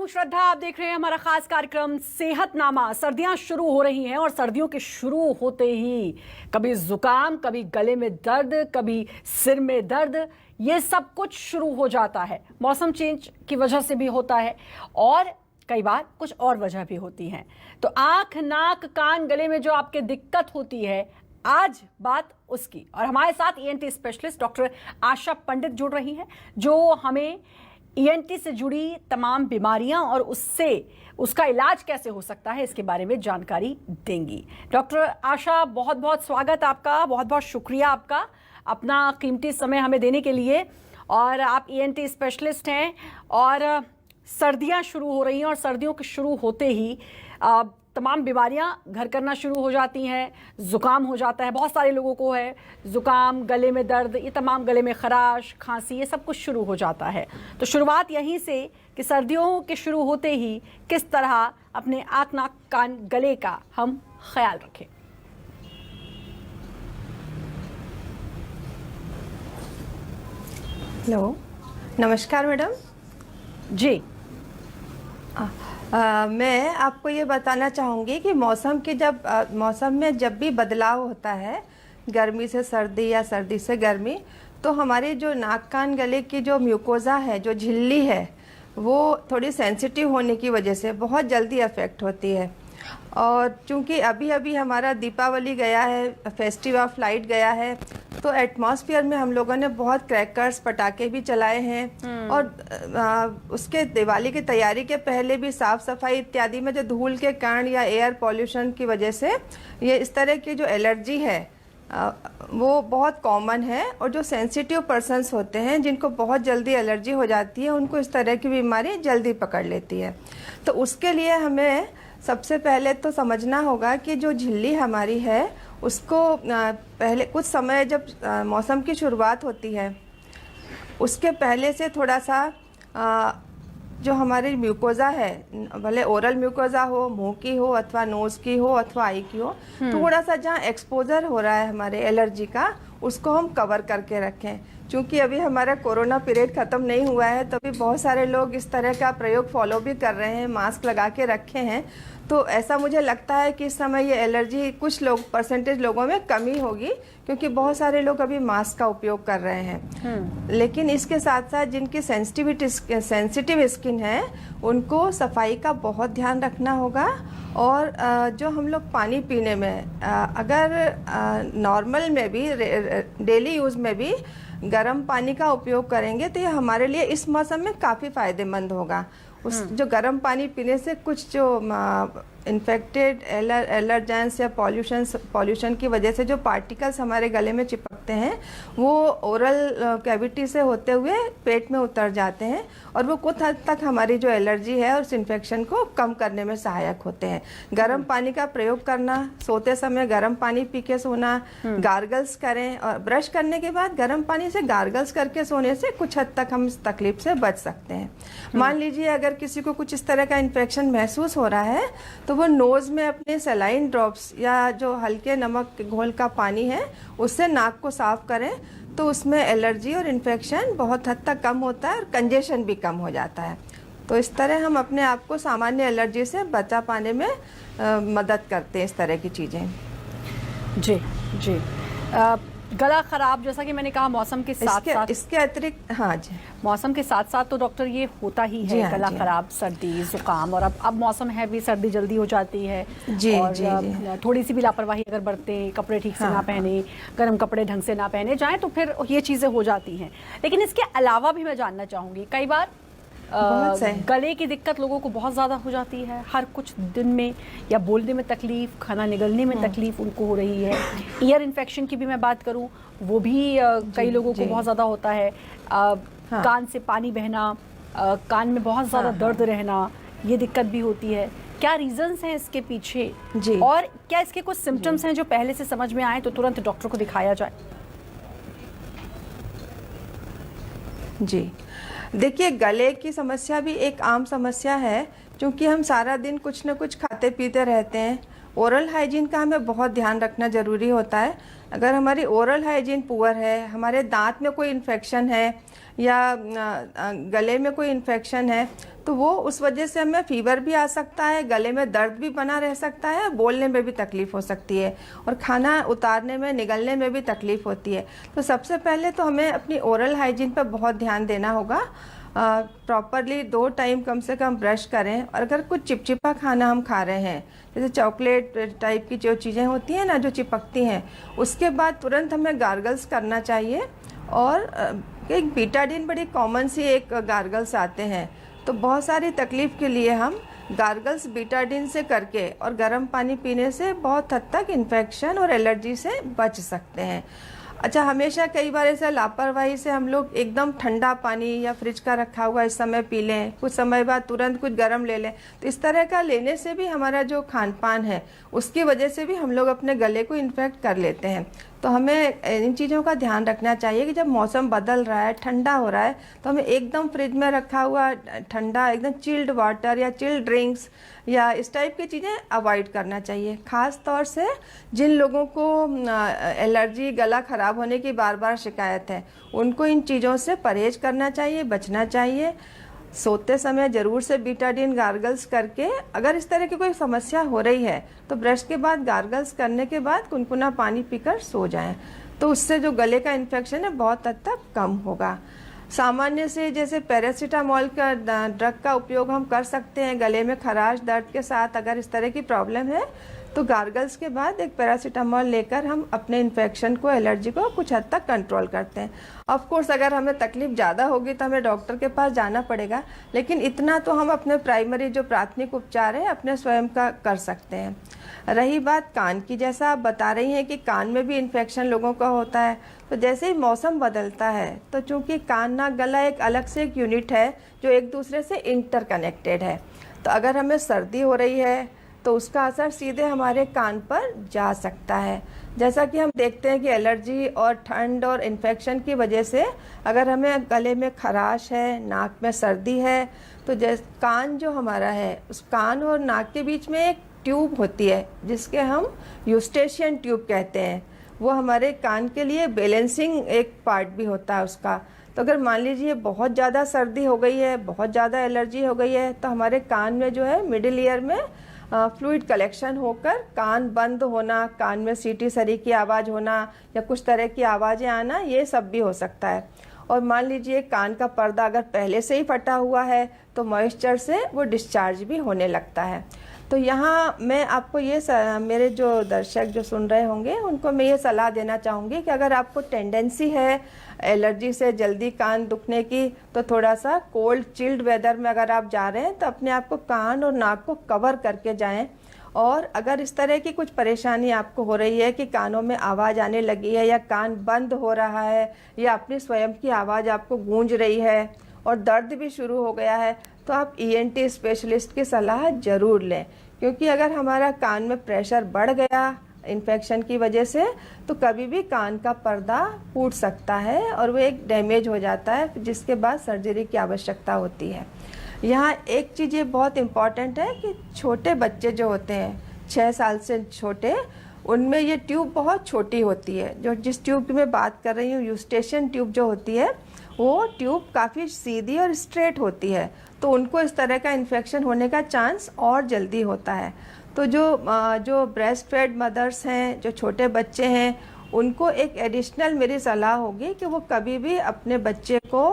हूं श्रद्धा। आप देख रहे हैं हमारा खास कार्यक्रम सेहतनामा। सर्दियां शुरू हो रही हैं और सर्दियों के शुरू होते ही कभी जुकाम, कभी गले में दर्द, कभी सिर में दर्द, ये सब कुछ शुरू हो जाता है। मौसम चेंज की वजह से भी होता है और कई बार कुछ और वजह भी होती हैं। तो आंख, नाक, कान, गले में जो आपके दिक्कत होती है, आज बात उसकी। और हमारे साथ ईएनटी स्पेशलिस्ट डॉक्टर आशा पंडित जुड़ रही हैं, जो हमें ईएनटी से जुड़ी तमाम बीमारियां और उसका इलाज कैसे हो सकता है इसके बारे में जानकारी देंगी। डॉक्टर आशा, बहुत बहुत स्वागत आपका, बहुत बहुत शुक्रिया आपका अपना कीमती समय हमें देने के लिए। और आप ईएनटी स्पेशलिस्ट हैं और सर्दियां शुरू हो रही हैं और सर्दियों के शुरू होते ही तमाम बीमारियां घर करना शुरू हो जाती हैं। ज़ुकाम हो जाता है, बहुत सारे लोगों को है ज़ुकाम, गले में दर्द, ये तमाम, गले में खराश, खांसी, ये सब कुछ शुरू हो जाता है। तो शुरुआत यहीं से कि सर्दियों के शुरू होते ही किस तरह अपने आँख, नाक, कान, गले का हम ख्याल रखें। हेलो, नमस्कार मैडम जी। मैं आपको ये बताना चाहूँगी कि मौसम में जब भी बदलाव होता है, गर्मी से सर्दी या सर्दी से गर्मी, तो हमारी जो नाक, कान, गले की जो म्यूकोज़ा है, जो झिल्ली है, वो थोड़ी सेंसिटिव होने की वजह से बहुत जल्दी अफेक्ट होती है। और चूँकि अभी अभी हमारा दीपावली गया है, फेस्टिव ऑफ लाइट गया है, तो एटमॉस्फेयर में हम लोगों ने बहुत क्रैकर्स, पटाखे भी चलाए हैं। और उसके दिवाली की तैयारी के पहले भी साफ़ सफाई इत्यादि में जो धूल के कारण या एयर पॉल्यूशन की वजह से ये इस तरह की जो एलर्जी है वो बहुत कॉमन है। और जो सेंसिटिव पर्सन्स होते हैं, जिनको बहुत जल्दी एलर्जी हो जाती है, उनको इस तरह की बीमारी जल्दी पकड़ लेती है। तो उसके लिए हमें सबसे पहले तो समझना होगा कि जो झिल्ली हमारी है उसको पहले कुछ समय जब मौसम की शुरुआत होती है उसके पहले से थोड़ा सा जो हमारी म्यूकोज़ा है, भले ओरल म्यूकोज़ा हो, मुंह की हो अथवा नोज़ की हो अथवा आई की हो, थोड़ा सा जहाँ एक्सपोजर हो रहा है हमारे एलर्जी का, उसको हम कवर करके रखें। क्योंकि अभी हमारा कोरोना पीरियड ख़त्म नहीं हुआ है, तो अभी बहुत सारे लोग इस तरह का प्रयोग फॉलो भी कर रहे हैं, मास्क लगा के रखे हैं। तो ऐसा मुझे लगता है कि इस समय ये एलर्जी कुछ परसेंटेज लोगों में कमी होगी, क्योंकि बहुत सारे लोग अभी मास्क का उपयोग कर रहे हैं। लेकिन इसके साथ साथ जिनकी सेंसिटिव स्किन है, उनको सफाई का बहुत ध्यान रखना होगा। और जो हम लोग पानी पीने में अगर नॉर्मल में भी, डेली यूज़ में भी गर्म पानी का उपयोग करेंगे, तो ये हमारे लिए इस मौसम में काफ़ी फ़ायदेमंद होगा। जो गर्म पानी पीने से कुछ जो इन्फेक्टेड एलर्जेंस या पॉल्यूशन की वजह से जो पार्टिकल्स हमारे गले में चिपकते हैं, वो ओरल कैविटी से होते हुए पेट में उतर जाते हैं और वो कुछ हद तक हमारी जो एलर्जी है और उस इन्फेक्शन को कम करने में सहायक होते हैं। गर्म पानी का प्रयोग करना, सोते समय गर्म पानी पी के सोना, गार्गल्स करें, और ब्रश करने के बाद गर्म पानी से गार्गल्स करके सोने से कुछ हद तक हम इस तकलीफ से बच सकते हैं। मान लीजिए अगर किसी को कुछ इस तरह का इन्फेक्शन महसूस हो रहा है, तो वो नोज़ में अपने सलाइन ड्रॉप्स या जो हल्के नमक घोल का पानी है उससे नाक को साफ करें, तो उसमें एलर्जी और इन्फेक्शन बहुत हद तक कम होता है और कंजेशन भी कम हो जाता है। तो इस तरह हम अपने आप को सामान्य एलर्जी से बचा पाने में मदद करते हैं, इस तरह की चीज़ें। जी जी। गला खराब, जैसा कि मैंने कहा, मौसम के साथ साथ इसके अतिरिक्त, हाँ जी, मौसम के साथ साथ तो डॉक्टर ये होता ही है, गला खराब, सर्दी, जुकाम। और अब मौसम है भी, सर्दी जल्दी हो जाती है जी, और जी। थोड़ी सी भी लापरवाही अगर बरतें, कपड़े ठीक से ना पहने, गर्म कपड़े ढंग से ना पहने जाएं, तो फिर ये चीज़ें हो जाती हैं। लेकिन इसके अलावा भी मैं जानना चाहूँगी, कई बार गले की दिक्कत लोगों को बहुत ज़्यादा हो जाती है, हर कुछ दिन में, या बोलने में तकलीफ, खाना निगलने में तकलीफ उनको हो रही है। ईयर इन्फेक्शन की भी मैं बात करूं, वो भी कई लोगों को बहुत ज़्यादा होता है। कान से पानी बहना, कान में बहुत ज़्यादा दर्द रहना, ये दिक्कत भी होती है। क्या रीजंस हैं इसके पीछे जी, और क्या इसके कुछ सिम्टम्स हैं जो पहले से समझ में आए तो तुरंत डॉक्टर को दिखाया जाए? जी, देखिए, गले की समस्या भी एक आम समस्या है, क्योंकि हम सारा दिन कुछ न कुछ खाते पीते रहते हैं ओरल हाइजीन का हमें बहुत ध्यान रखना ज़रूरी होता है। अगर हमारी ओरल हाइजीन पुअर है, हमारे दांत में कोई इन्फेक्शन है या गले में कोई इन्फेक्शन है, तो वो उस वजह से हमें फीवर भी आ सकता है, गले में दर्द भी बना रह सकता है, बोलने में भी तकलीफ़ हो सकती है और खाना उतारने में, निगलने में भी तकलीफ़ होती है। तो सबसे पहले तो हमें अपनी ओरल हाइजीन पर बहुत ध्यान देना होगा। प्रॉपरली 2 टाइम कम से कम ब्रश करें, और अगर कुछ चिपचिपा खाना हम खा रहे हैं, जैसे चॉकलेट टाइप की जो चीज़ें होती हैं ना जो चिपकती हैं, उसके बाद तुरंत हमें गार्गल्स करना चाहिए। और एक बीटाडीन बड़ी कॉमन सी एक गार्गल्स आते हैं, तो बहुत सारी तकलीफ़ के लिए हम गार्गल्स बीटाडीन से करके और गर्म पानी पीने से बहुत हद तक इन्फेक्शन और एलर्जी से बच सकते हैं। अच्छा, हमेशा कई बार ऐसा लापरवाही से हम लोग एकदम ठंडा पानी या फ्रिज का रखा हुआ इस समय पी लें, कुछ समय बाद तुरंत कुछ गर्म ले लें, तो इस तरह का लेने से भी हमारा जो खान पान है उसकी वजह से भी हम लोग अपने गले को इन्फेक्ट कर लेते हैं। तो हमें इन चीज़ों का ध्यान रखना चाहिए कि जब मौसम बदल रहा है, ठंडा हो रहा है, तो हमें एकदम फ्रिज में रखा हुआ ठंडा एकदम चिल्ड वाटर या चिल्ड ड्रिंक्स या इस टाइप की चीज़ें अवॉइड करना चाहिए। ख़ास तौर से जिन लोगों को एलर्जी, गला ख़राब होने की बार बार शिकायत है, उनको इन चीज़ों से परहेज करना चाहिए, बचना चाहिए। सोते समय ज़रूर से बीटाडीन गार्गल्स करके, अगर इस तरह की कोई समस्या हो रही है तो ब्रश के बाद गार्गल्स करने के बाद गुनगुना पानी पीकर सो जाएं, तो उससे जो गले का इन्फेक्शन है बहुत हद तक कम होगा। सामान्य से जैसे पैरासीटामोल का ड्रग का उपयोग हम कर सकते हैं गले में खराश दर्द के साथ। अगर इस तरह की प्रॉब्लम है तो गार्गल्स के बाद एक पैरासीटामोल लेकर हम अपने इन्फेक्शन को, एलर्जी को कुछ हद तक कंट्रोल करते हैं। ऑफ कोर्स अगर हमें तकलीफ ज़्यादा होगी तो हमें डॉक्टर के पास जाना पड़ेगा, लेकिन इतना तो हम अपने प्राइमरी जो प्राथमिक उपचार है अपने स्वयं का कर सकते हैं। रही बात कान की, जैसा आप बता रही हैं कि कान में भी इन्फेक्शन लोगों का होता है, तो जैसे ही मौसम बदलता है तो चूँकि कान, नाक, गला एक अलग से एक यूनिट है जो एक दूसरे से इंटरकनेक्टेड है, तो अगर हमें सर्दी हो रही है तो उसका असर सीधे हमारे कान पर जा सकता है। जैसा कि हम देखते हैं कि एलर्जी और ठंड और इन्फेक्शन की वजह से अगर हमें गले में खराश है, नाक में सर्दी है, तो जैसे कान जो हमारा है, उस कान और नाक के बीच में एक ट्यूब होती है जिसके हम यूस्टेशियन ट्यूब कहते हैं। वो हमारे कान के लिए बैलेंसिंग एक पार्ट भी होता है उसका। तो अगर मान लीजिए बहुत ज़्यादा सर्दी हो गई है, बहुत ज़्यादा एलर्जी हो गई है, तो हमारे कान में जो है मिडिल ईयर में फ्लूइड कलेक्शन होकर कान बंद होना, कान में सीटी सरी की आवाज़ होना या कुछ तरह की आवाज़ें आना, ये सब भी हो सकता है। और मान लीजिए कान का पर्दा अगर पहले से ही फटा हुआ है तो मॉइस्चर से वो डिस्चार्ज भी होने लगता है। तो यहाँ मैं आपको ये मेरे जो दर्शक जो सुन रहे होंगे उनको मैं ये सलाह देना चाहूँगी कि अगर आपको टेंडेंसी है एलर्जी से जल्दी कान दुखने की, तो थोड़ा सा कोल्ड चिल्ड वेदर में अगर आप जा रहे हैं तो अपने आप को कान और नाक को कवर करके जाएं। और अगर इस तरह की कुछ परेशानी आपको हो रही है कि कानों में आवाज़ आने लगी है या कान बंद हो रहा है या अपनी स्वयं की आवाज़ आपको गूंज रही है और दर्द भी शुरू हो गया है, तो आप ENT स्पेशलिस्ट की सलाह ज़रूर लें, क्योंकि अगर हमारा कान में प्रेशर बढ़ गया इन्फेक्शन की वजह से तो कभी भी कान का पर्दा फूट सकता है और वो एक डैमेज हो जाता है, जिसके बाद सर्जरी की आवश्यकता होती है। यहाँ एक चीज़ ये बहुत इम्पॉर्टेंट है कि छोटे बच्चे जो होते हैं 6 साल से छोटे, उनमें ये ट्यूब बहुत छोटी होती है। जो जिस ट्यूब की मैं बात कर रही हूँ, यूस्टेशियन ट्यूब जो होती है, वो ट्यूब काफ़ी सीधी और स्ट्रेट होती है, तो उनको इस तरह का इन्फेक्शन होने का चांस और जल्दी होता है। तो जो ब्रेस्ट फेड मदर्स हैं, जो छोटे बच्चे हैं, उनको एक एडिशनल मेरी सलाह होगी कि वो कभी भी अपने बच्चे को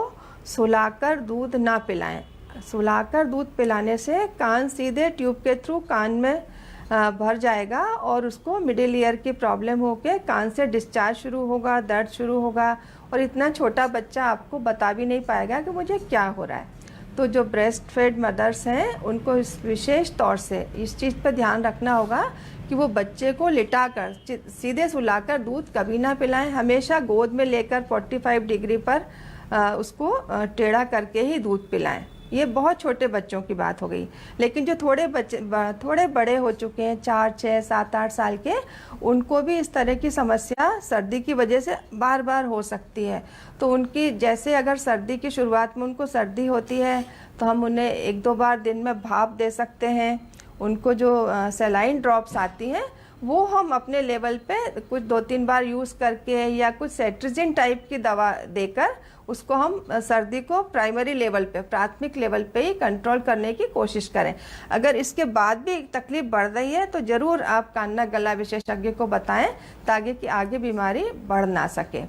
सुलाकर दूध ना पिलाएं। सुलाकर दूध पिलाने से कान सीधे ट्यूब के थ्रू कान में भर जाएगा और उसको मिडिल ईयर की प्रॉब्लम होके कान से डिस्चार्ज शुरू होगा, दर्द शुरू होगा, और इतना छोटा बच्चा आपको बता भी नहीं पाएगा कि मुझे क्या हो रहा है। तो जो ब्रेस्ट फेड मदर्स हैं उनको इस विशेष तौर से इस चीज़ पर ध्यान रखना होगा कि वो बच्चे को लिटाकर सीधे सुलाकर दूध कभी ना पिलाएं। हमेशा गोद में लेकर 45 डिग्री पर उसको टेढ़ा करके ही दूध पिलाएं। ये बहुत छोटे बच्चों की बात हो गई, लेकिन जो थोड़े बड़े हो चुके हैं 4, 6, 7, 8 साल के, उनको भी इस तरह की समस्या सर्दी की वजह से बार बार हो सकती है। तो उनकी जैसे अगर सर्दी की शुरुआत में उनको सर्दी होती है तो हम उन्हें 1-2 बार दिन में भाप दे सकते हैं। उनको जो सलाइन ड्रॉप्स आती हैं वो हम अपने लेवल पे कुछ 2-3 बार यूज़ करके या कुछ सेट्रिजिन टाइप की दवा देकर उसको हम सर्दी को प्राइमरी लेवल पे, प्राथमिक लेवल पे ही कंट्रोल करने की कोशिश करें। अगर इसके बाद भी तकलीफ बढ़ रही है तो ज़रूर आप कान नाक गला विशेषज्ञ को बताएं ताकि कि आगे बीमारी बढ़ ना सके।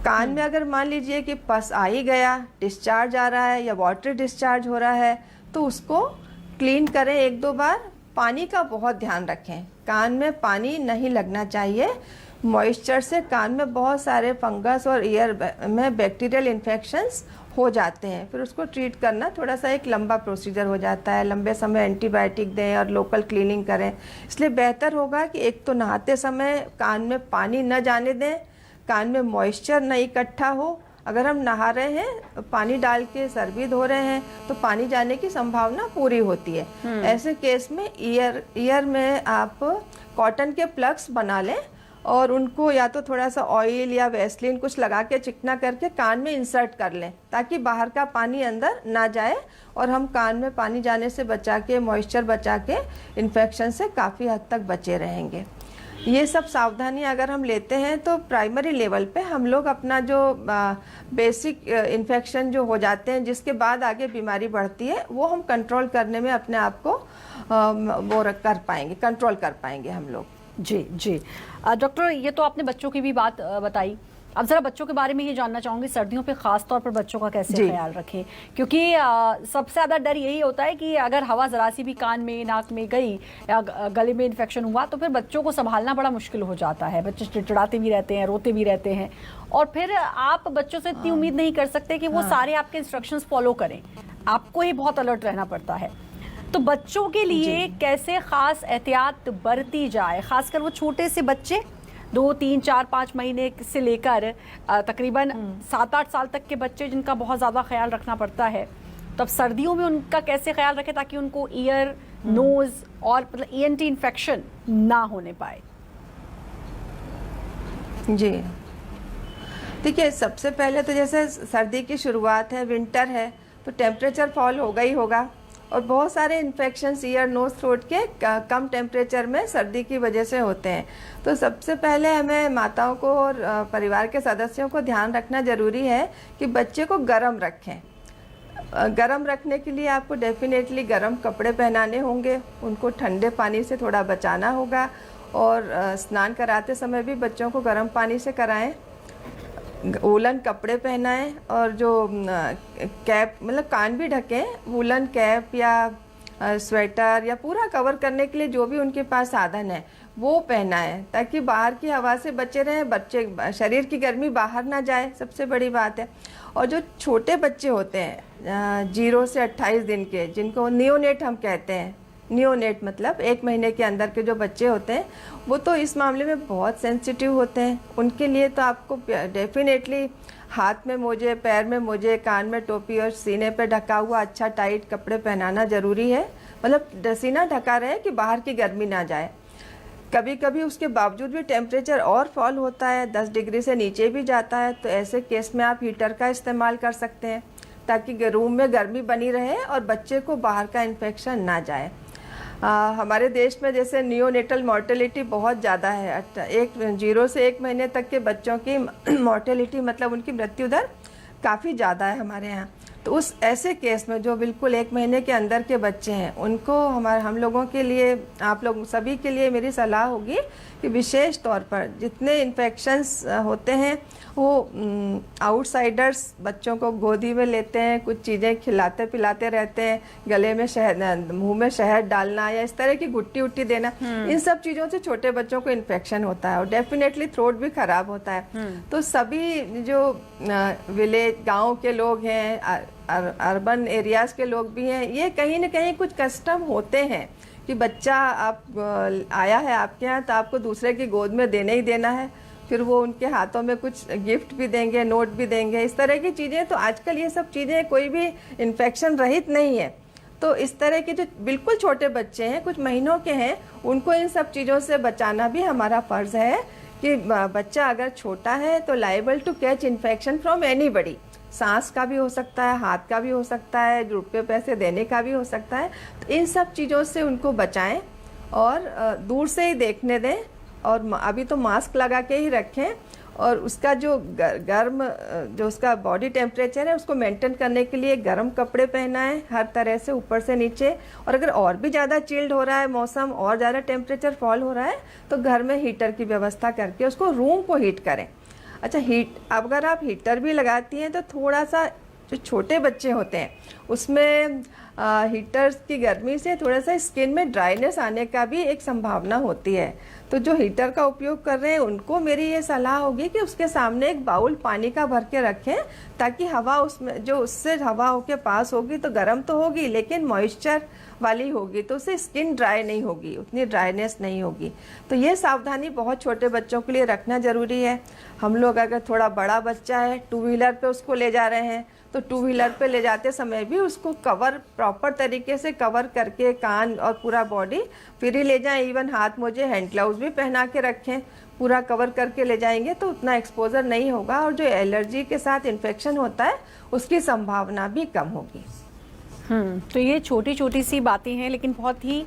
कान में अगर मान लीजिए कि पस आ ही गया, डिस्चार्ज आ रहा है या वाटर डिस्चार्ज हो रहा है तो उसको क्लीन करें 1-2 बार। पानी का बहुत ध्यान रखें, कान में पानी नहीं लगना चाहिए। मॉइस्चर से कान में बहुत सारे फंगस और ईयर में बैक्टीरियल इन्फेक्शंस हो जाते हैं, फिर उसको ट्रीट करना थोड़ा सा एक लंबा प्रोसीजर हो जाता है। लंबे समय एंटीबायोटिक दें और लोकल क्लीनिंग करें। इसलिए बेहतर होगा कि एक तो नहाते समय कान में पानी न जाने दें, कान में मॉइस्चर न इकट्ठा हो। अगर हम नहा रहे हैं, पानी डाल के सर भी धो रहे हैं तो पानी जाने की संभावना पूरी होती है। ऐसे केस में ईयर में आप कॉटन के प्लग्स बना लें और उनको या तो थोड़ा सा ऑयल या वैसलीन कुछ लगा के चिकना करके कान में इंसर्ट कर लें ताकि बाहर का पानी अंदर ना जाए और हम कान में पानी जाने से बचा के, मॉइस्चर बचा के इन्फेक्शन से काफ़ी हद तक बचे रहेंगे। ये सब सावधानी अगर हम लेते हैं तो प्राइमरी लेवल पे हम लोग अपना जो बेसिक इन्फेक्शन जो हो जाते हैं जिसके बाद आगे बीमारी बढ़ती है वो हम कंट्रोल करने में अपने आप को वो कर पाएंगे, कंट्रोल कर पाएंगे हम लोग। जी जी डॉक्टर, ये तो आपने बच्चों की भी बात बताई। अब जरा बच्चों के बारे में ये जानना चाहूंगी, सर्दियों पे खास तौर पर बच्चों का कैसे ख्याल रखें, क्योंकि सबसे ज़्यादा डर यही होता है कि अगर हवा ज़रा सी भी कान में, नाक में गई या गले में इन्फेक्शन हुआ तो फिर बच्चों को संभालना बड़ा मुश्किल हो जाता है। बच्चे चिड़चिड़ाते भी रहते हैं, रोते भी रहते हैं और फिर आप बच्चों से इतनी उम्मीद नहीं कर सकते कि वो सारे आपके इंस्ट्रक्शंस फॉलो करें, आपको ही बहुत अलर्ट रहना पड़ता है। तो बच्चों के लिए कैसे खास एहतियात बरती जाए, खासकर वो छोटे से बच्चे 2, 3, 4, 5 महीने से लेकर तकरीबन 7-8 साल तक के बच्चे जिनका बहुत ज़्यादा ख्याल रखना पड़ता है। तब सर्दियों में उनका कैसे ख्याल रखें ताकि उनको ईयर, नोज और मतलब ENT इन्फेक्शन ना होने पाए? जी देखिए, सबसे पहले तो जैसे सर्दी की शुरुआत है, विंटर है, तो टेम्परेचर फॉल होगा ही होगा और बहुत सारे इन्फेक्शंस ईयर, नोज, थ्रोट के कम टेम्परेचर में सर्दी की वजह से होते हैं। तो सबसे पहले हमें माताओं को और परिवार के सदस्यों को ध्यान रखना ज़रूरी है कि बच्चे को गर्म रखें। गर्म रखने के लिए आपको डेफिनेटली गर्म कपड़े पहनाने होंगे, उनको ठंडे पानी से थोड़ा बचाना होगा और स्नान कराते समय भी बच्चों को गर्म पानी से कराएं। वूलन कपड़े पहनाएं और जो कैप, मतलब कान भी ढकें, वूलन कैप या स्वेटर या पूरा कवर करने के लिए जो भी उनके पास साधन है वो पहनाएं ताकि बाहर की हवा से बचे रहें, बच्चे शरीर की गर्मी बाहर ना जाए, सबसे बड़ी बात है। और जो छोटे बच्चे होते हैं 0 से 28 दिन के, जिनको नियोनेट हम कहते हैं, नियोनेट मतलब 1 महीने के अंदर के जो बच्चे होते हैं वो तो इस मामले में बहुत सेंसिटिव होते हैं। उनके लिए तो आपको डेफिनेटली हाथ में मोजे, पैर में मोजे, कान में टोपी और सीने पे ढका हुआ अच्छा टाइट कपड़े पहनाना ज़रूरी है। मतलब सीना ढका रहे कि बाहर की गर्मी ना जाए। कभी कभी उसके बावजूद भी टेम्परेचर और फॉल होता है, 10 डिग्री से नीचे भी जाता है, तो ऐसे केस में आप हीटर का इस्तेमाल कर सकते हैं ताकि रूम में गर्मी बनी रहे और बच्चे को बाहर का इन्फेक्शन ना जाए। हमारे देश में जैसे नियोनेटल मॉर्टेलिटी बहुत ज़्यादा है। 0 से 1 महीने तक के बच्चों की मॉर्टेलिटी मतलब उनकी मृत्यु दर काफ़ी ज़्यादा है हमारे यहाँ। तो उस ऐसे केस में जो बिल्कुल 1 महीने के अंदर के बच्चे हैं उनको हम लोगों के लिए, आप लोग सभी के लिए मेरी सलाह होगी कि विशेष तौर पर जितने इन्फेक्शंस होते हैं वो आउटसाइडर्स बच्चों को गोदी में लेते हैं, कुछ चीज़ें खिलाते पिलाते रहते हैं, गले में शहद, मुंह में शहद डालना या इस तरह की गुट्टी उट्टी देना, इन सब चीज़ों से छोटे बच्चों को इन्फेक्शन होता है और डेफिनेटली थ्रोट भी खराब होता है। तो सभी जो विलेज, गाँव के लोग हैं, अर्बन एरियाज़ के लोग भी हैं, ये कहीं ना कहीं कुछ कस्टम होते हैं कि बच्चा आप आया है आपके यहाँ तो आपको दूसरे की गोद में देने ही देना है, फिर वो उनके हाथों में कुछ गिफ्ट भी देंगे, नोट भी देंगे, इस तरह की चीज़ें। तो आजकल ये सब चीज़ें कोई भी इन्फेक्शन रहित नहीं है। तो इस तरह के जो बिल्कुल छोटे बच्चे हैं, कुछ महीनों के हैं, उनको इन सब चीज़ों से बचाना भी हमारा फ़र्ज़ है कि बच्चा अगर छोटा है तो liable to catch infection from anybody, सांस का भी हो सकता है, हाथ का भी हो सकता है, रुपये पैसे देने का भी हो सकता है। तो इन सब चीज़ों से उनको बचाएं और दूर से ही देखने दें, और अभी तो मास्क लगा के ही रखें, और उसका जो गर्म जो उसका बॉडी टेम्परेचर है उसको मेंटेन करने के लिए गर्म कपड़े पहनाएं हर तरह से ऊपर से नीचे। और अगर और भी ज़्यादा चिल्ड हो रहा है मौसम, और ज़्यादा टेम्परेचर फॉल हो रहा है, तो घर में हीटर की व्यवस्था करके उसको रूम को हीट करें। अच्छा, अगर आप हीटर भी लगाती हैं तो थोड़ा सा जो छोटे बच्चे होते हैं उसमें हीटर्स की गर्मी से थोड़ा सा स्किन में ड्राइनेस आने का भी एक संभावना होती है। तो जो हीटर का उपयोग कर रहे हैं उनको मेरी ये सलाह होगी कि उसके सामने एक बाउल पानी का भर के रखें, ताकि हवा उसमें जो उससे हवा होके पास होगी तो गर्म तो होगी लेकिन मॉइस्चर वाली होगी, तो उससे स्किन ड्राई नहीं होगी, उतनी ड्राइनेस नहीं होगी। तो ये सावधानी बहुत छोटे बच्चों के लिए रखना ज़रूरी है। हम लोग अगर थोड़ा बड़ा बच्चा है, टू व्हीलर पे उसको ले जा रहे हैं, तो टू व्हीलर पे ले जाते समय भी उसको कवर प्रॉपर तरीके से कवर करके कान और पूरा बॉडी फिर ही ले जाएं। इवन हाथ मोजे, हैंड ग्लव्स भी पहना के रखें, पूरा कवर करके ले जाएंगे तो उतना एक्सपोजर नहीं होगा, और जो एलर्जी के साथ इन्फेक्शन होता है उसकी संभावना भी कम होगी। तो ये छोटी छोटी सी बातें हैं लेकिन बहुत ही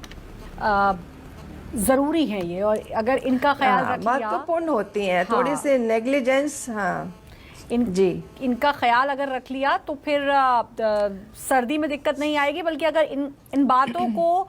ज़रूरी हैं ये, और अगर इनका ख्याल रख लिया, महत्वपूर्ण होती हैं। थोड़ी सी नेग्लिजेंस, इनका ख्याल अगर रख लिया तो फिर सर्दी में दिक्कत नहीं आएगी, बल्कि अगर इन बातों को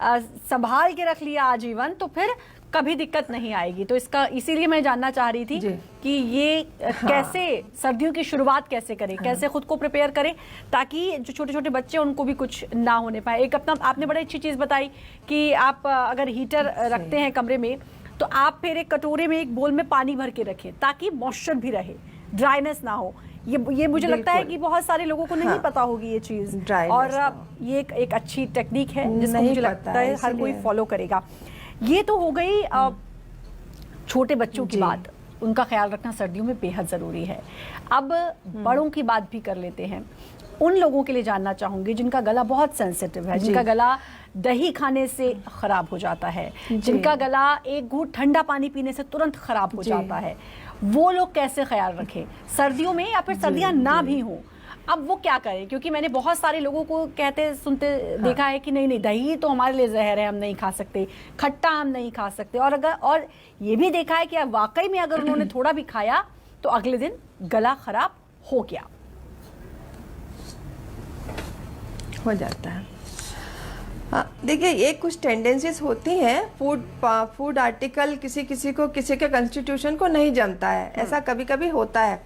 संभाल के रख लिया आजीवन तो फिर कभी दिक्कत नहीं आएगी। तो इसका इसीलिए मैं जानना चाह रही थी कि ये कैसे सर्दियों की शुरुआत कैसे करें, कैसे खुद को प्रिपेयर करें, ताकि जो छोटे छोटे बच्चे उनको भी कुछ ना होने पाए। एक अपना आपने बड़ी अच्छी चीज़ बताई कि आप अगर हीटर रखते हैं कमरे में तो आप फिर एक कटोरे में, एक बोल में पानी भर के रखें ताकि मॉइस्चर भी रहे, ड्राइनेस ना हो। ये मुझे लगता है कि बहुत सारे लोगों को नहीं पता होगी ये चीज़, और ये एक अच्छी टेक्निक है जिसको मुझे लगता है हर कोई फॉलो करेगा। ये तो हो गई छोटे बच्चों की बात, उनका ख्याल रखना सर्दियों में बेहद ज़रूरी है। अब बड़ों की बात भी कर लेते हैं। उन लोगों के लिए जानना चाहूँगी जिनका गला बहुत सेंसिटिव है, जिनका गला दही खाने से ख़राब हो जाता है, जिनका गला एक घूंट ठंडा पानी पीने से तुरंत ख़राब हो जाता है, वो लोग कैसे ख्याल रखें सर्दियों में, या फिर सर्दियाँ ना भी हों अब वो क्या करें? क्योंकि मैंने बहुत सारे लोगों को कहते सुनते देखा है कि नहीं दही तो हमारे लिए जहर है, हम नहीं खा सकते, खट्टा हम नहीं खा सकते, और ये भी देखा है कि वाकई में अगर उन्होंने थोड़ा भी खाया तो अगले दिन गला खराब हो गया, हो जाता है। देखिए, ये कुछ टेंडेंसीज होती हैं। फूड आर्टिकल किसी के कॉन्स्टिट्यूशन को नहीं जमता है, ऐसा कभी कभी होता है।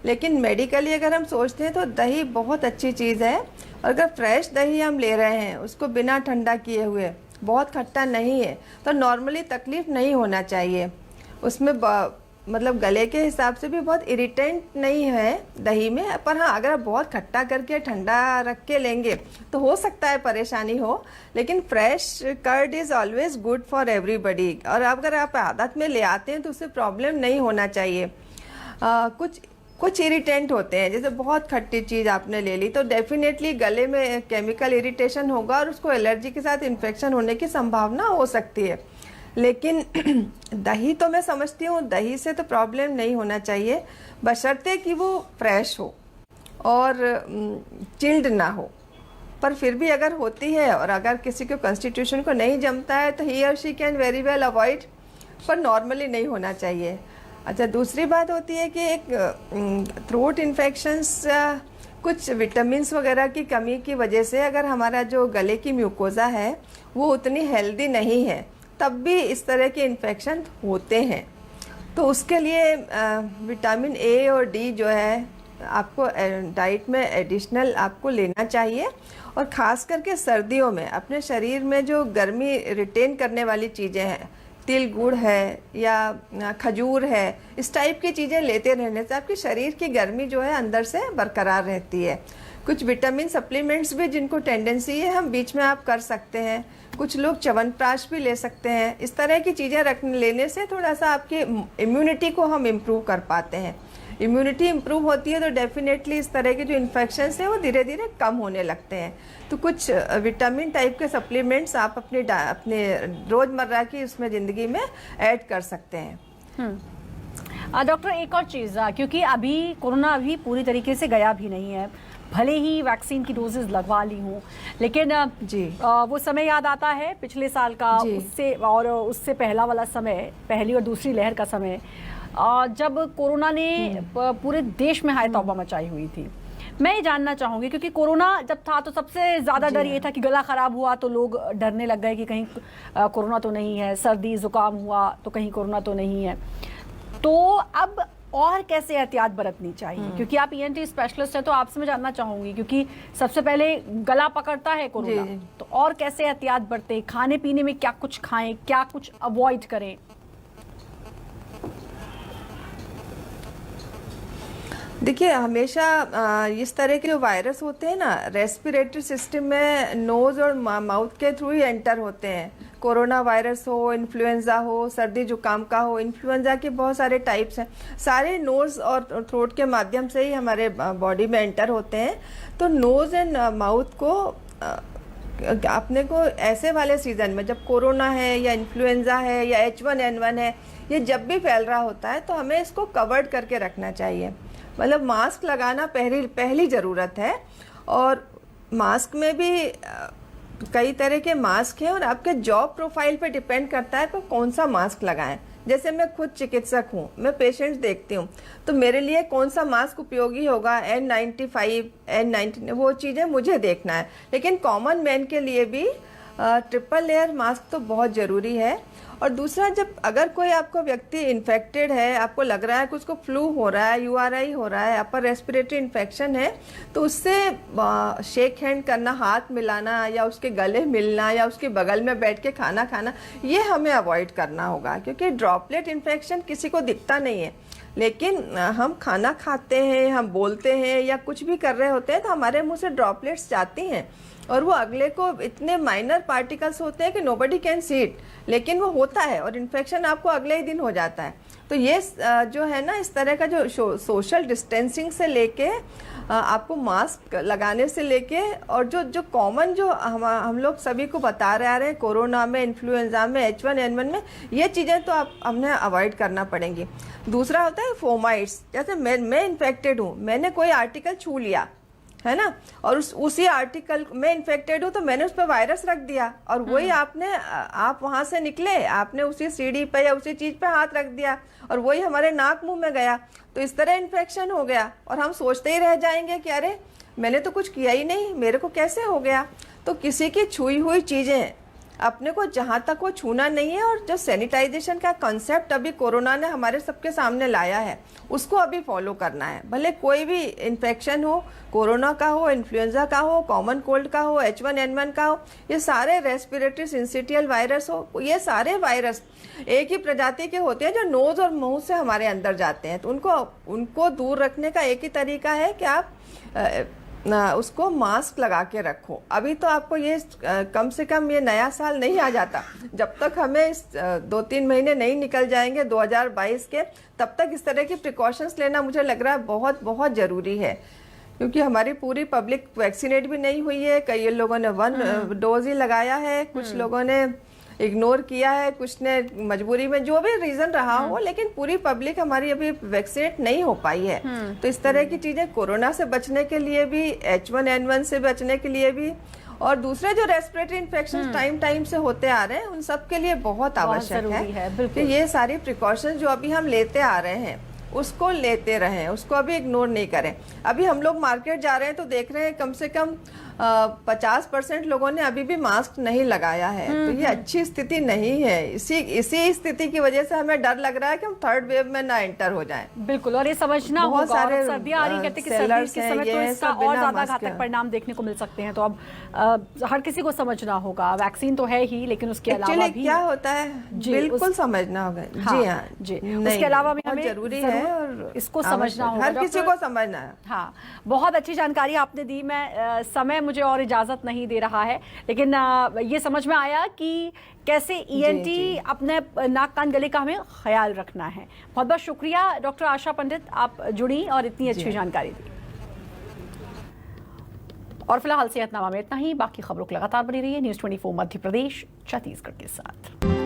लेकिन मेडिकली अगर हम सोचते हैं तो दही बहुत अच्छी चीज़ है, और अगर फ्रेश दही हम ले रहे हैं उसको बिना ठंडा किए हुए, बहुत खट्टा नहीं है, तो नॉर्मली तकलीफ नहीं होना चाहिए। उसमें मतलब गले के हिसाब से भी बहुत इरिटेंट नहीं है दही में, पर हाँ अगर आप बहुत खट्टा करके ठंडा रख के लेंगे तो हो सकता है परेशानी हो। लेकिन fresh curd is always good for everybody, और अगर आप आदत में ले आते हैं तो उससे प्रॉब्लम नहीं होना चाहिए। कुछ इरिटेंट होते हैं, जैसे बहुत खट्टी चीज़ आपने ले ली तो डेफिनेटली गले में केमिकल इरिटेशन होगा और उसको एलर्जी के साथ इन्फेक्शन होने की संभावना हो सकती है। लेकिन दही तो मैं समझती हूँ दही से तो प्रॉब्लम नहीं होना चाहिए, बशर्ते कि वो फ्रेश हो और चिल्ड ना हो। पर फिर भी अगर होती है और अगर किसी को कॉन्स्टिट्यूशन को नहीं जमता है तो ही और she can very well avoid, पर नॉर्मली नहीं होना चाहिए। अच्छा, दूसरी बात होती है कि एक थ्रोट इन्फेक्शंस, कुछ विटामिन्स वगैरह की कमी की वजह से अगर हमारा जो गले की म्यूकोजा है वो उतनी हेल्दी नहीं है, तब भी इस तरह के इन्फेक्शन होते हैं। तो उसके लिए विटामिन ए और डी जो है आपको डाइट में एडिशनल आपको लेना चाहिए, और ख़ास करके सर्दियों में अपने शरीर में जो गर्मी रिटेन करने वाली चीज़ें हैं, तिल गुड़ है या खजूर है, इस टाइप की चीज़ें लेते रहने से आपके शरीर की गर्मी जो है अंदर से बरकरार रहती है। कुछ विटामिन सप्लीमेंट्स भी जिनको टेंडेंसी है हम बीच में आप कर सकते हैं। कुछ लोग च्यवनप्राश भी ले सकते हैं। इस तरह की चीज़ें लेने से थोड़ा सा आपकी इम्यूनिटी को हम इम्प्रूव कर पाते हैं। इम्यूनिटी इम्प्रूव होती है तो डेफिनेटली इस तरह के जो इन्फेक्शंस हैं वो धीरे धीरे कम होने लगते हैं। तो कुछ विटामिन टाइप के सप्लीमेंट्स आप अपने रोज़मर्रा की उसमें ज़िंदगी में ऐड कर सकते हैं। डॉक्टर एक और चीज़, क्योंकि अभी कोरोना अभी पूरी तरीके से गया भी नहीं है, भले ही वैक्सीन की डोजेज लगवा ली हूँ, लेकिन जी वो समय याद आता है पिछले साल का, उससे पहला वाला समय, पहली और दूसरी लहर का समय, जब कोरोना ने पूरे देश में हाय तौबा मचाई हुई थी। मैं ये जानना चाहूँगी, क्योंकि कोरोना जब था तो सबसे ज़्यादा डर ये था कि गला ख़राब हुआ तो लोग डरने लग गए कि कहीं कोरोना तो नहीं है, सर्दी ज़ुकाम हुआ तो कहीं कोरोना तो नहीं है। तो अब और कैसे एहतियात बरतनी चाहिए, क्योंकि आप ईएनटी स्पेशलिस्ट हैं, तो आपसे मैं जानना चाहूँगी, क्योंकि सबसे पहले गला पकड़ता है कोरोना, तो और कैसे एहतियात बरतें, खाने पीने में क्या कुछ खाएं, क्या कुछ अवॉइड करें? देखिए, हमेशा इस तरह के जो वायरस होते हैं ना, रेस्पिरेटरी सिस्टम में नोज और माउथ के थ्रू ही एंटर होते हैं। कोरोना वायरस हो, इन्फ्लुएंजा हो, सर्दी जुकाम का हो, इन्फ्लुएंजा के बहुत सारे टाइप्स हैं, सारे नोज और थ्रोट के माध्यम से ही हमारे बॉडी में एंटर होते हैं। तो नोज एंड माउथ को अपने को ऐसे वाले सीजन में, जब कोरोना है या इन्फ्लुएंजा है या H1N1 है, ये जब भी फैल रहा होता है तो हमें इसको कवर्ड करके रखना चाहिए। मतलब मास्क लगाना पहली ज़रूरत है। और मास्क में भी कई तरह के मास्क हैं और आपके जॉब प्रोफाइल पे डिपेंड करता है कि कौन सा मास्क लगाएं। जैसे मैं खुद चिकित्सक हूँ, मैं पेशेंट्स देखती हूँ, तो मेरे लिए कौन सा मास्क उपयोगी होगा, N95, N99, वो चीज़ें मुझे देखना है। लेकिन कॉमन मैन के लिए भी ट्रिपल लेयर मास्क तो बहुत ज़रूरी है। और दूसरा, जब अगर कोई आपको व्यक्ति इन्फेक्टेड है, आपको लग रहा है कि उसको फ्लू हो रहा है, URI हो रहा है, अपर रेस्पिरेटरी इन्फेक्शन है, तो उससे शेक हैंड करना, हाथ मिलाना या उसके गले मिलना या उसके बगल में बैठ के खाना खाना, ये हमें अवॉइड करना होगा। क्योंकि ड्रॉपलेट इन्फेक्शन किसी को दिखता नहीं है, लेकिन हम खाना खाते हैं, हम बोलते हैं या कुछ भी कर रहे होते हैं तो हमारे मुंह से ड्रॉपलेट्स जाती हैं और वो अगले को, इतने माइनर पार्टिकल्स होते हैं कि नोबडी कैन सी इट, लेकिन वो होता है और इन्फेक्शन आपको अगले ही दिन हो जाता है। तो ये जो है ना, इस तरह का जो सोशल डिस्टेंसिंग से लेके आपको मास्क लगाने से लेके, और जो कॉमन जो हम लोग सभी को बता रहे हैं, कोरोना में, इन्फ्लुएंजा में, H1N1 में, ये चीज़ें तो हमने अवॉइड करना पड़ेंगी। दूसरा होता है फोमाइट्स। जैसे मैं इन्फेक्टेड हूँ, मैंने कोई आर्टिकल छू लिया है ना, और उसी आर्टिकल में इन्फेक्टेड हूँ तो मैंने उस पर वायरस रख दिया, और वही आप वहाँ से निकले, आपने उसी सीढ़ी पे या उसी चीज़ पे हाथ रख दिया और वही हमारे नाक मुंह में गया, तो इस तरह इन्फेक्शन हो गया और हम सोचते ही रह जाएंगे कि अरे मैंने तो कुछ किया ही नहीं, मेरे को कैसे हो गया। तो किसी की छुई हुई चीज़ें अपने को जहाँ तक वो छूना नहीं है। और जो सैनिटाइजेशन का कॉन्सेप्ट अभी कोरोना ने हमारे सबके सामने लाया है, उसको अभी फॉलो करना है। भले कोई भी इन्फेक्शन हो, कोरोना का हो, इन्फ्लुएंजा का हो, कॉमन कोल्ड का हो, H1N1 का हो, ये सारे रेस्पिरेटरी सिंसिटियल वायरस हो, ये सारे वायरस एक ही प्रजाति के होते हैं जो नोज और मुंह से हमारे अंदर जाते हैं। तो उनको दूर रखने का एक ही तरीका है कि आप उसको मास्क लगा के रखो। अभी तो आपको ये कम से कम ये नया साल नहीं आ जाता, जब तक हमें 2-3 महीने नहीं निकल जाएंगे 2022 के, तब तक इस तरह की प्रिकॉशंस लेना मुझे लग रहा है बहुत बहुत ज़रूरी है। क्योंकि हमारी पूरी पब्लिक वैक्सीनेट भी नहीं हुई है, कई लोगों ने 1 डोज ही लगाया है, कुछ लोगों ने इग्नोर किया है, कुछ ने मजबूरी में, जो भी रीजन रहा हो, लेकिन पूरी पब्लिक हमारी अभी वैक्सीनेट नहीं हो पाई है। तो इस तरह की चीजें कोरोना से बचने के लिए भी, H1N1 से बचने के लिए भी, और दूसरे जो रेस्पिरेटरी इन्फेक्शन टाइम से होते आ रहे हैं, उन सब के लिए बहुत आवश्यक है कि ये सारी प्रिकॉशंस जो अभी हम लेते आ रहे हैं उसको लेते रहें, उसको अभी इग्नोर नहीं करें। अभी हम लोग मार्केट जा रहे हैं तो देख रहे हैं कम से कम 50% लोगों ने अभी भी मास्क नहीं लगाया है। तो ये अच्छी स्थिति नहीं है। इसी स्थिति की वजह से हमें डर लग रहा है कि हम 3rd वेव में ना एंटर हो जाएं। बिल्कुल, और ये समझना होगा, सारे सर्दियां आ रही, कहते हैं कि सर्दी के समय तो इसका और ज्यादा घातक परिणाम देखने को मिल सकते हैं। तो अब हर किसी को समझना होगा, वैक्सीन तो है ही, लेकिन उसके अलावा भी क्या होता है बिल्कुल समझना होगा। जी हाँ जी, उसके अलावा भी हमें जरूरी है और इसको समझना होगा, हर किसी को समझना है। हाँ, बहुत अच्छी जानकारी आपने दी। मैं समय मुझे और इजाजत नहीं दे रहा है, लेकिन ये समझ में आया कि कैसे ईएनटी अपने नाक कान गले का हमें ख्याल रखना है। बहुत बहुत शुक्रिया डॉक्टर आशा पंडित, आप जुड़ी और इतनी अच्छी जानकारी दी। और फिलहाल सेहतनामा में इतना ही। बाकी खबरों को लगातार बनी रही है न्यूज़ 24 मध्य प्रदेश छत्तीसगढ़ के साथ।